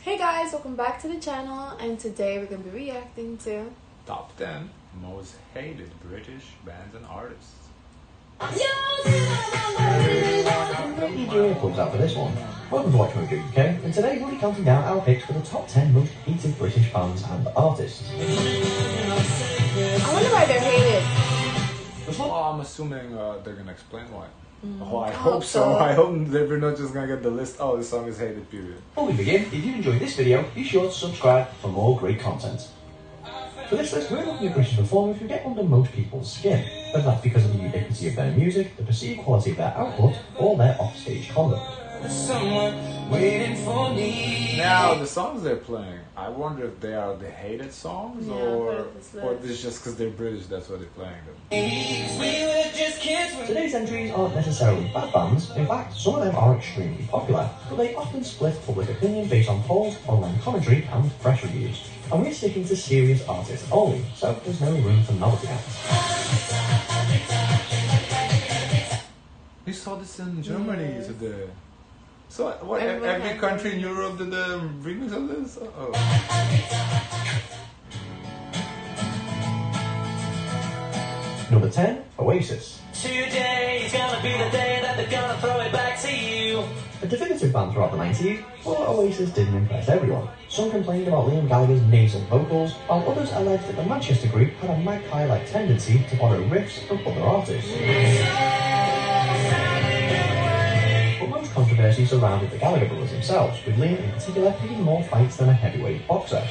Hey guys, welcome back to the channel, and today we're going to be reacting to Top 10 most hated British bands and artists. DJ plugs out for this one. Welcome to Watch Mojo UK, and today we'll be counting down our picks for the top 10 most hated British bands and artists. I wonder why they're hated. Well, I'm assuming they're gonna explain why. Oh, I hope hope so. so. I hope we're not just gonna get the list. Oh, this song is hated, period. Before we begin, if you enjoyed this video, be sure to subscribe for more great content. For this list, we're looking at British performers who get under most people's skin, whether that's because of the ubiquity of their music, the perceived quality of their output, or their offstage conduct. Now, the songs they're playing, I wonder if they are the hated songs, or this just because they're British, that's why they're playing them. Today's entries aren't necessarily bad bands. In fact, some of them are extremely popular, but they often split public opinion based on polls, online commentary, and press reviews. And we're sticking to serious artists only, so there's no room for novelty acts. We saw this in Germany today. So, what, every country in Europe did the remix of this? Oh. Number 10, Oasis. Today's gonna be the day that they're gonna throw it back to you. A definitive band throughout the 90s, but Oasis didn't impress everyone. Some complained about Liam Gallagher's nasal vocals, while others alleged that the Manchester group had a magpie-like tendency to borrow riffs from other artists. But most controversy surrounded the Gallagher brothers themselves, with Liam in particular picking more fights than a heavyweight boxer.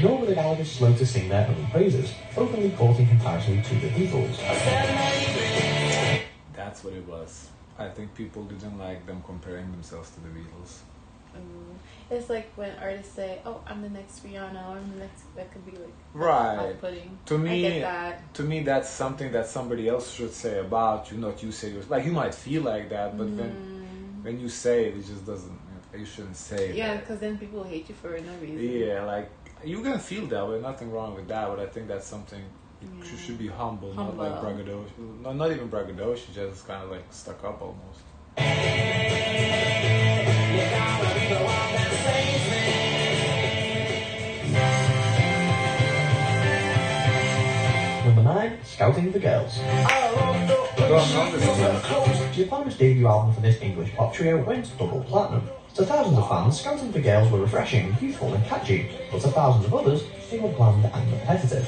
Nor were the Gallaghers slow to sing their own praises, openly courting comparison to the Beatles. That's what it was. I think people didn't like them comparing themselves to the Beatles. It's like when artists say, "Oh, I'm the next Rihanna," or "I'm the next." That could be like off-putting. To me, I get that. To me, that's something that somebody else should say about you, not you say yours. Like you might feel like that, but when you say it, it just doesn't. You shouldn't say that. Yeah, because then people hate you for no reason. Yeah, like you can feel that way. Nothing wrong with that, but I think that's something you should be humble, not like braggadocious. No, not even braggadocious, just kind of like stuck up almost. Number 9, Scouting for Girls. The eponymous debut album for this English pop trio went double platinum. To thousands of fans, Scouting for Girls were refreshing, youthful and catchy, but to thousands of others, they were bland and repetitive.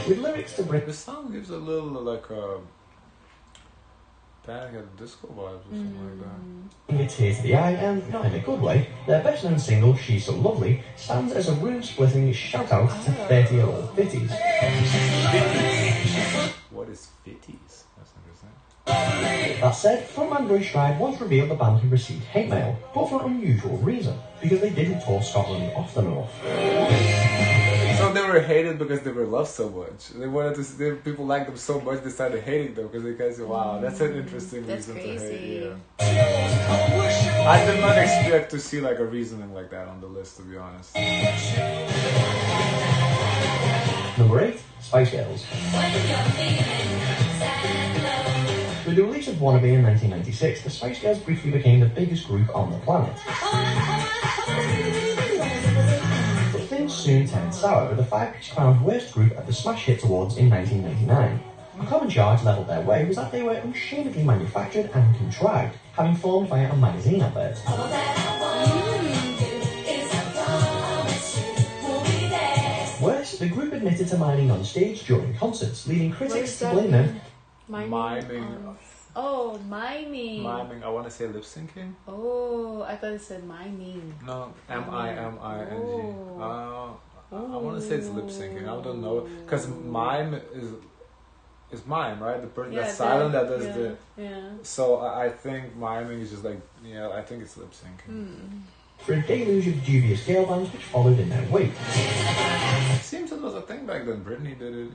With lyrics to Brit. The song gives a little like a Panic at the Disco vibes or something like that. A tear to the eye, and not in a good way, their best-known single, She's So Lovely, stands as a room-splitting shout-out to 30-year-old fitties. What is fitties? That's interesting. That said, frontman Roy Stride once revealed the band had received hate mail, but for an unusual reason, because they didn't tour Scotland often enough. So they were hated because they were loved so much. They wanted to. People liked them so much they started hating them because they guys say, "Wow, that's an interesting reason to hate." Yeah. I did not expect to see like a reasoning like that on the list, to be honest. Number 8, Spice Girls. With the release of Wannabe in 1996, the Spice Girls briefly became the biggest group on the planet. But things soon turned sour, with the Five-Piece crowned worst group at the Smash Hits Awards in 1999. A common charge levelled their way was that they were unashamedly manufactured and contrived, having formed via a magazine advert. Worse, the group admitted to miming on stage during concerts, leading critics to blame them. Miming. Oh, miming. Miming. I want to say lip syncing. Oh, I thought it said miming. No, M-I-M-I-N-G. I want to say it's lip syncing. I don't know, because mime is mime, right? The person that's silent that does the. Yeah. So I think miming is just like I think it's lip syncing. For a deluge of dubious girl bands which followed in their wake. It seems it was a thing back then. Britney did it,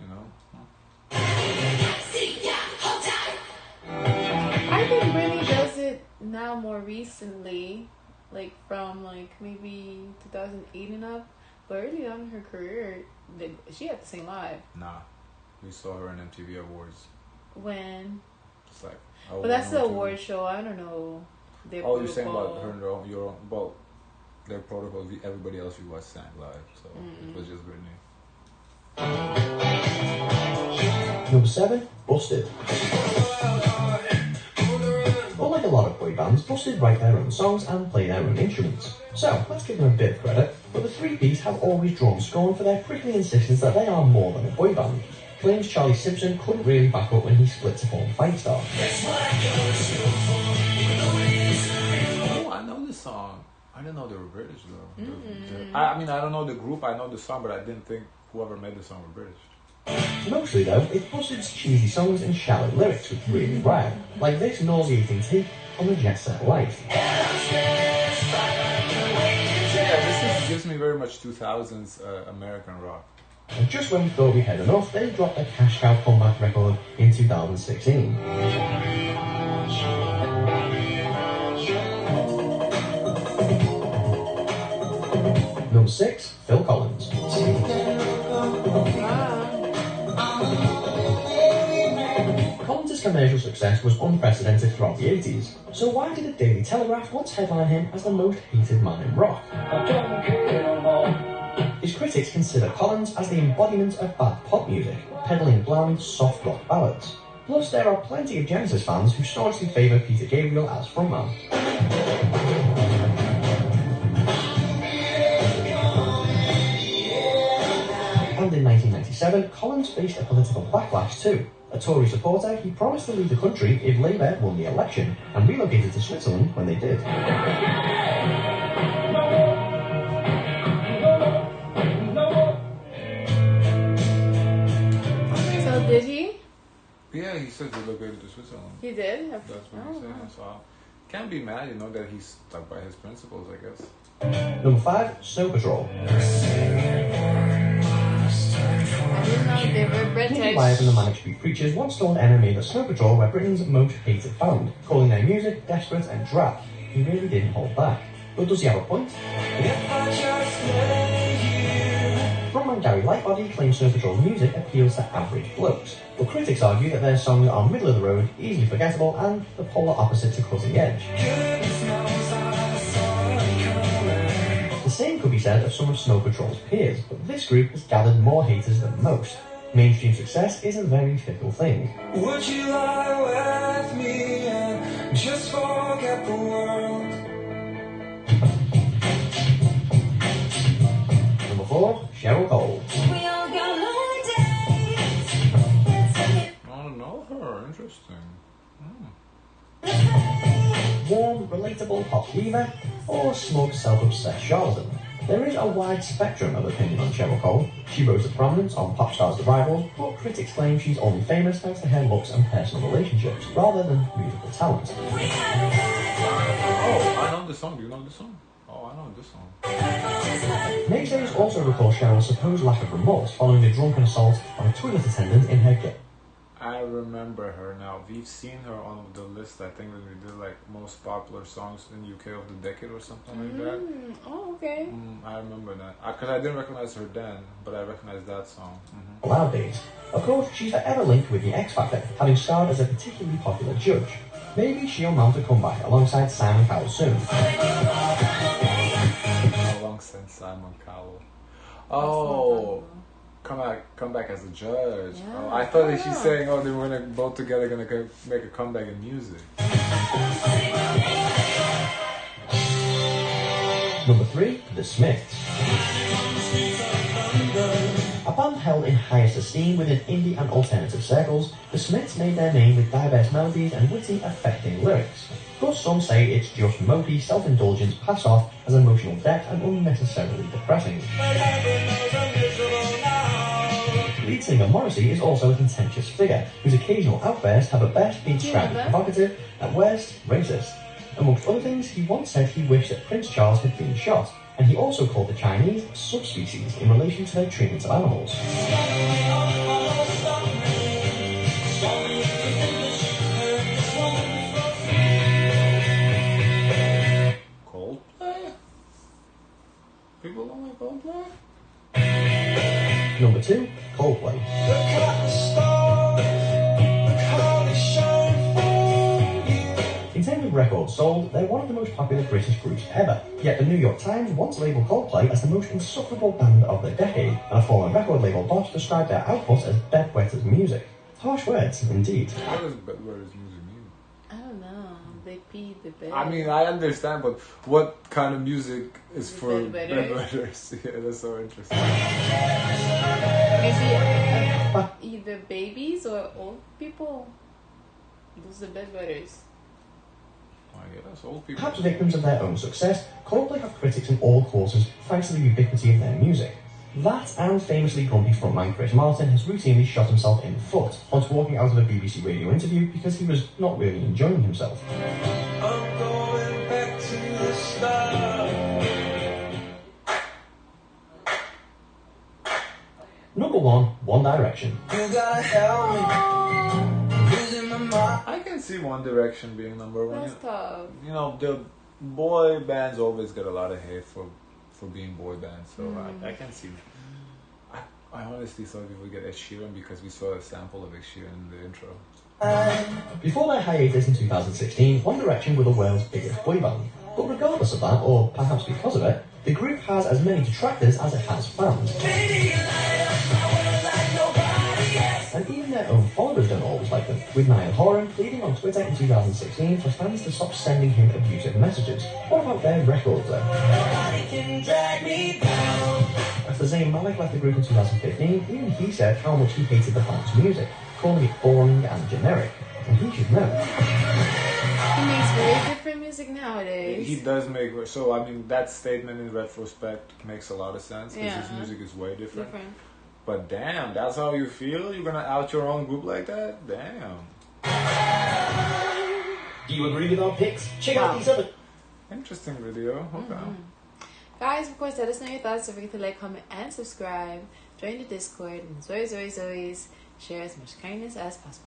I think Britney does it now more recently, like from like maybe 2008 and up. But early on in her career, she had to sing live. Nah, we saw her in MTV Awards. When? It's like. But that's the award show. I don't know. Their you're saying protocol. about her and your own. Well, their protocol. Everybody else you watched sang live, so it was just Britney. Number 7, Busted. Unlike a lot of boy bands, Busted write their own songs and play their own instruments. So, let's give them a bit of credit, but the three-piece have always drawn scorn for their prickly insistence that they are more than a boy band. Claims Charlie Simpson couldn't really back up when he split to form Firestar. Oh, I know this song. I didn't know they were British though. I mean, I don't know the group, I know the song, but I didn't think whoever made the song were British. Mostly though, it's Busted's cheesy songs and shallow lyrics which really brag, like this nauseating take on the Jet Set Life. Yeah, this gives me very much 2000s American rock. And just when we thought we had enough, they dropped a cash cow comeback record in 2016. Number 6, Phil Collins. Collins' commercial success was unprecedented throughout the 80s, so why did the Daily Telegraph once headline him as the most hated man in rock? His critics consider Collins as the embodiment of bad pop music, peddling bland, soft rock ballads. Plus, there are plenty of Genesis fans who staunchly favour Peter Gabriel as frontman. And in 1997, Collins faced a political backlash too. A Tory supporter, he promised to leave the country if Labour won the election, and relocated to Switzerland when they did. So did he? Yeah, he said they located to Switzerland. He did? That's what he said. So can't be mad, that he's stuck by his principles, I guess. Number 5, Snow Patrol. Nicky Wyatt and the Manic Street Preachers once told NME that Snow Patrol were Britain's most hated band, calling their music desperate and drab. He really didn't hold back. But does he have a point? Frontman Gary Lightbody claims Snow Patrol's music appeals to average blokes, but critics argue that their songs are middle of the road, easily forgettable, and the polar opposite to Cutting Edge. The same could be said of some of Snow Patrol's peers, but this group has gathered more haters than most. Mainstream success is a very fickle thing. Would you lie with me and just forget the world? Number 4, Cheryl Cole. We all got lonely days. I don't know her. Interesting. Warm, relatable pop diva, or smug, self-obsessed charlatan. There is a wide spectrum of opinion on Cheryl Cole. She rose to prominence on pop stars' rivals, but critics claim she's only famous thanks to her looks and personal relationships, rather than musical talent. Oh, I know the song. Do you know the song? Oh, I know this song. Naysayers also recall Cheryl's supposed lack of remorse following a drunken assault on a toilet attendant in her I remember her now. We've seen her on the list, I think, when we did like most popular songs in UK of the decade or something like that. Oh, okay. I remember that. Because I didn't recognize her then, but I recognized that song. Loud days. Of course, she's forever linked with the X Factor, having starred as a particularly popular judge. Maybe she'll mount a comeback alongside Simon Cowell soon. Alongside Simon Cowell. Oh, come back as a judge. Yeah. Oh, I thought that she's saying, they were both together gonna make a comeback in music. Number 3, The Smiths. A band held in highest esteem within indie and alternative circles, The Smiths made their name with diverse melodies and witty, affecting lyrics. But some say it's just mopey self-indulgence passed off as emotional depth and unnecessarily depressing. Lead singer Morrissey is also a contentious figure, whose occasional outbursts have at best been described as provocative, at worst, racist. Amongst other things, he once said he wished that Prince Charles had been shot, and he also called the Chinese subspecies in relation to their treatment of animals. Coldplay? People don't like Coldplay? Number 2, Coldplay. Look at the stars, look how records sold, they're one of the most popular British groups ever. Yet the New York Times once labelled Coldplay as the most insufferable band of the decade, and a former record label boss described their output as bedwetters music. Harsh words, indeed. What does bedwetters music mean? I don't know. They pee the bed. I mean, I understand, but what kind of music is for Bedwetters? bedwetters? Yeah, that's so interesting. Maybe either babies or old people. Those are bedwetters. I guess old people. Perhaps victims of their own success, Coldplay have critics in all quarters thanks to the ubiquity of their music. That and famously grumpy frontman Chris Martin has routinely shot himself in the foot once walking out of a BBC radio interview because he was not really enjoying himself. I'm going back to the start. Number 1, One Direction. You gotta help me. I'm losing my mind. I can see One Direction being number one. That's tough. You know, the boy bands always get a lot of hate for being boy bands, so I can see. I honestly thought we would get Ed Sheeran because we saw a sample of Ed Sheeran in the intro. Before their hiatus in 2016, One Direction were the world's biggest boy band. But regardless of that, or perhaps because of it, the group has as many detractors as it has fans. And even their own followers don't always like them, with Niall Horan pleading on Twitter in 2016 for fans to stop sending him abusive messages. What about their records though? Nobody can drag me down. After Zayn Malik left the group in 2015, even he said how much he hated the band's music, calling it boring and generic. And he should know. He makes very different music nowadays. He does make, so I mean that statement in retrospect makes a lot of sense because Yeah. his music is way different. But damn, that's how you feel? You're gonna out your own group like that? Damn. Do you agree with our picks? Check out these other... Interesting video. Okay. Guys, of course, let us know your thoughts. Don't forget to like, comment, and subscribe. Join the Discord. And as always, share as much kindness as possible.